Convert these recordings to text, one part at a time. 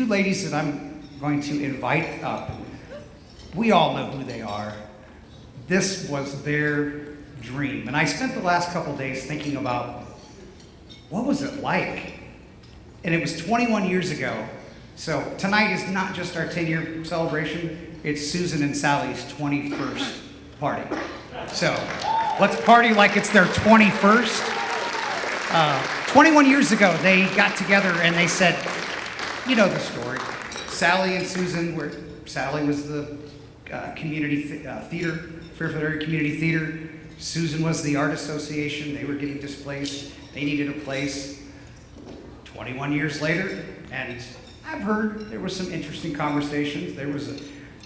ladies that I'm going to invite up, we all know who they are. This was their dream. And I spent the last couple days thinking about what was it like? And it was 21 years ago. So tonight is not just our 10-year celebration, it's Susan and Sally's 21st party. So let's party like it's their 21st. 21 years ago, they got together and they said, you know the story. Sally and Susan Sally was the community theater, Fairfield Area Community Theater. Susan was the art association. They were getting displaced. They needed a place. 21 years later, and I've heard there was some interesting conversations. There was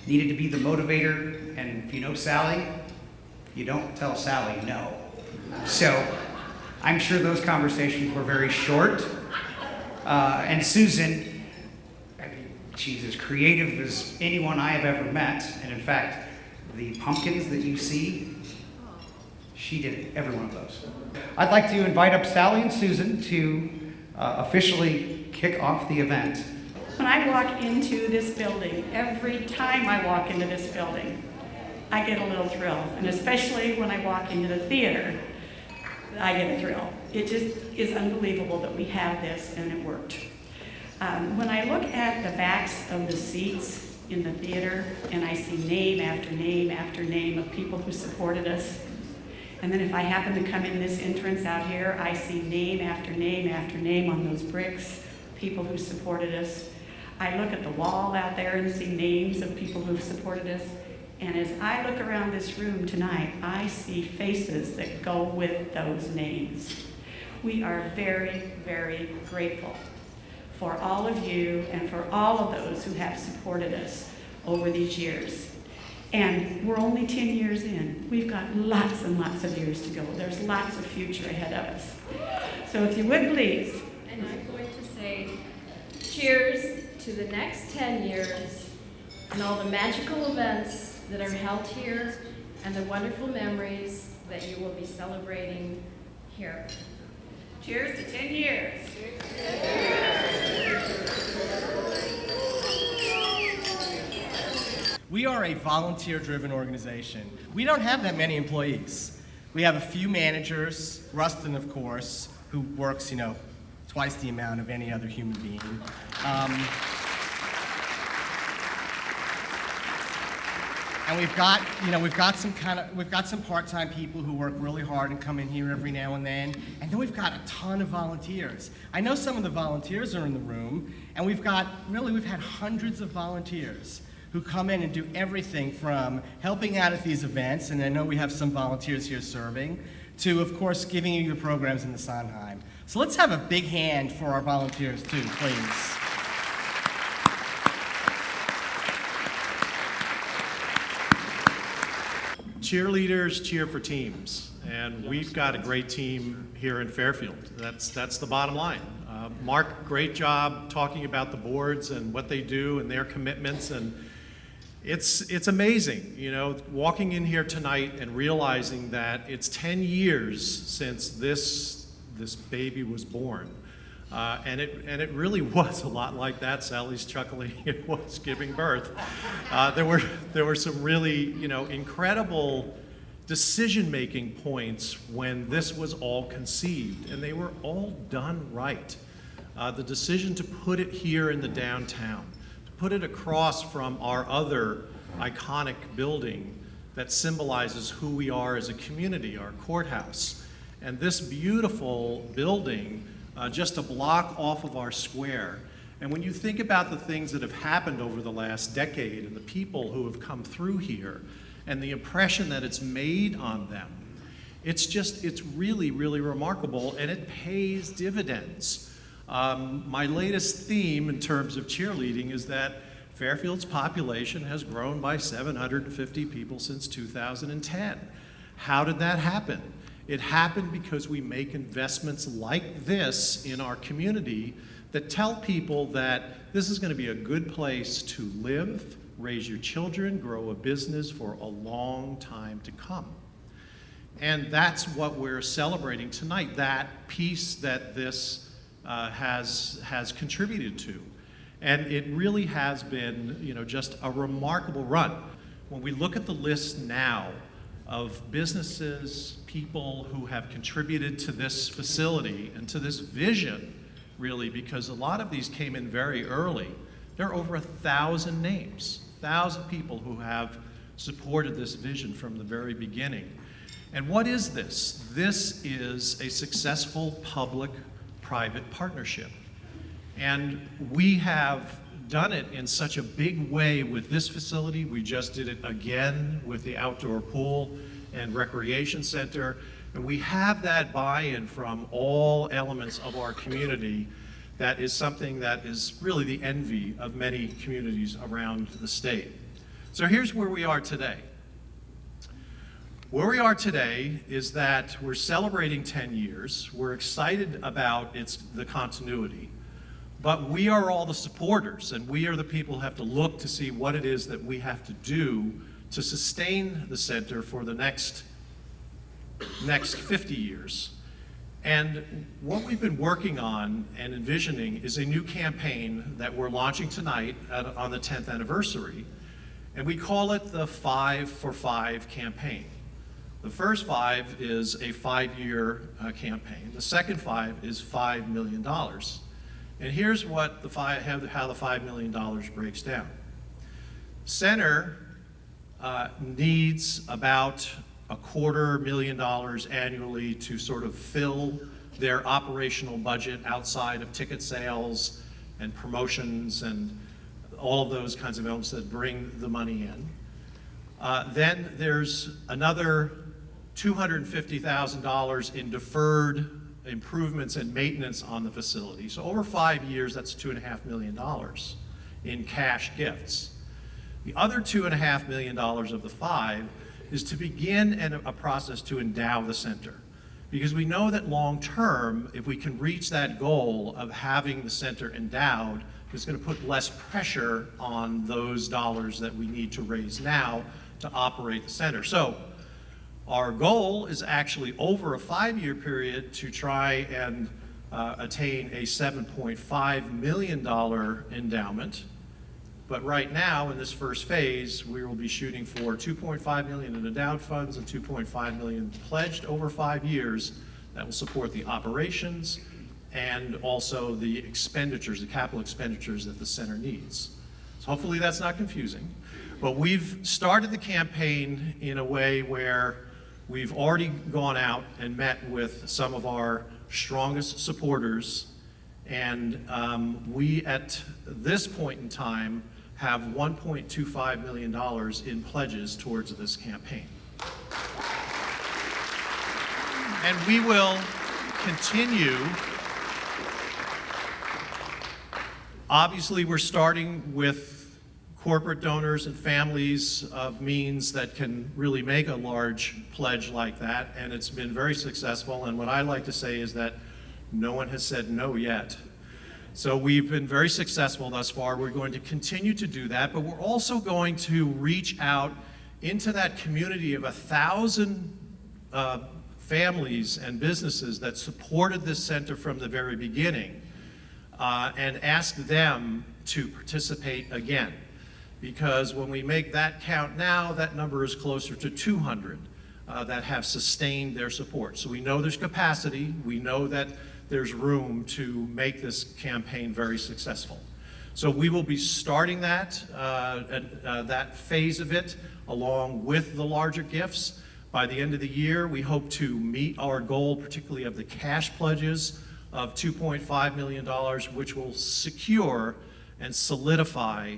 needed to be the motivator, and if you know Sally, you don't tell Sally no. So I'm sure those conversations were very short. And Susan, she's as creative as anyone I have ever met. And in fact, the pumpkins that you see, she did every one of those. I'd like to invite up Sally and Susan to officially kick off the event. When I walk into this building, every time I walk into this building, I get a little thrill. And especially when I walk into the theater, I get a thrill. It just is unbelievable that we have this and it worked. When I look at the backs of the seats in the theater and I see name after name after name of people who supported us, and then if I happen to come in this entrance out here, I see name after name after name on those bricks, people who supported us. I look at the wall out there and see names of people who've supported us. And as I look around this room tonight, I see faces that go with those names. We are very, very grateful for all of you and for all of those who have supported us over these years. And we're only 10 years in. We've got lots and lots of years to go. There's lots of future ahead of us. So if you would please. And I'm going to say cheers to the next 10 years and all the magical events that are held here and the wonderful memories that you will be celebrating here. Cheers to 10 years. We are a volunteer-driven organization. We don't have that many employees. We have a few managers, Rustin, of course, who works, twice the amount of any other human being. And we've got some part-time people who work really hard and come in here every now and then. And then we've got a ton of volunteers. I know some of the volunteers are in the room, and we've had hundreds of volunteers who come in and do everything from helping out at these events, and I know we have some volunteers here serving, to, of course, giving you your programs in the Sondheim. So let's have a big hand for our volunteers, too, please. Cheerleaders cheer for teams, and we've got a great team here in Fairfield. That's the bottom line. Mark, great job talking about the boards and what they do and their commitments, and it's amazing, walking in here tonight and realizing that it's 10 years since this baby was born. And it really was a lot like that. Sally's chuckling. It was giving birth. There were some really incredible decision-making points when this was all conceived, and they were all done right. The decision to put it here in the downtown, to put it across from our other iconic building that symbolizes who we are as a community, our courthouse, and this beautiful building. Just a block off of our square. And when you think about the things that have happened over the last decade and the people who have come through here and the impression that it's made on them, it's really, really remarkable, and it pays dividends. My latest theme in terms of cheerleading is that Fairfield's population has grown by 750 people since 2010. How did that happen? It happened because we make investments like this in our community that tell people that this is going to be a good place to live, raise your children, grow a business for a long time to come. And that's what we're celebrating tonight, that piece that this has contributed to. And it really has been, just a remarkable run. When we look at the list now of businesses, people who have contributed to this facility and to this vision, really, because a lot of these came in very early, there are over 1,000 names, 1,000 people who have supported this vision from the very beginning. And what is this? This is a successful public-private partnership. And we have done it in such a big way with this facility. We just did it again with the outdoor pool and recreation center. And we have that buy-in from all elements of our community. That is something that is really the envy of many communities around the state. So here's where we are today. Where we are today is that we're celebrating 10 years. We're excited about the continuity, but we are all the supporters, and we are the people who have to look to see what it is that we have to do to sustain the center for the next 50 years. And what we've been working on and envisioning is a new campaign that we're launching tonight on the 10th anniversary, and we call it the 5 for 5 campaign. The first 5 is a 5-year campaign. The second 5 is $5 million. And here's what how the $5 million breaks down. Center needs about $250,000 annually to sort of fill their operational budget outside of ticket sales and promotions and all of those kinds of elements that bring the money in. Then there's another $250,000 in deferred improvements and maintenance on the facility. So over 5 years, that's $2.5 million in cash gifts. The other $2.5 million of the 5 is to begin a process to endow the center. Because we know that long term, if we can reach that goal of having the center endowed, it's going to put less pressure on those dollars that we need to raise now to operate the center. So our goal is actually over a 5-year period to try and attain a $7.5 million endowment. But right now, in this first phase, we will be shooting for $2.5 million in endowed funds and $2.5 million pledged over 5 years that will support the operations and also the expenditures, the capital expenditures that the center needs. So hopefully that's not confusing. But we've started the campaign in a way where we've already gone out and met with some of our strongest supporters, and we at this point in time have $1.25 million in pledges towards this campaign. And we will continue. Obviously, we're starting with corporate donors and families of means that can really make a large pledge like that, and it's been very successful. And what I like to say is that no one has said no yet. So we've been very successful thus far. We're going to continue to do that, but we're also going to reach out into that community of 1,000 families and businesses that supported this center from the very beginning, and ask them to participate again. Because when we make that count now, that number is closer to 200 that have sustained their support. So we know there's capacity. We know that there's room to make this campaign very successful. So we will be starting that phase of it along with the larger gifts. By the end of the year, we hope to meet our goal, particularly of the cash pledges of $2.5 million, which will secure and solidify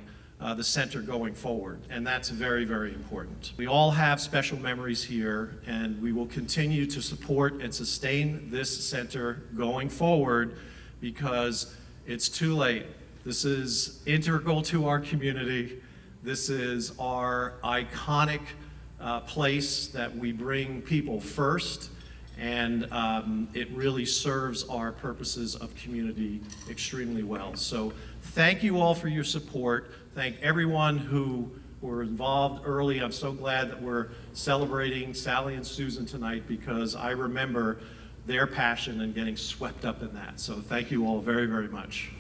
the center going forward, and that's very, very important. We all have special memories here, and we will continue to support and sustain this center going forward because it's too late. This is integral to our community. This is our iconic place that we bring people first, and it really serves our purposes of community extremely well. So thank you all for your support. Thank everyone who were involved early. I'm so glad that we're celebrating Sally and Susan tonight because I remember their passion and getting swept up in that. So thank you all very, very much.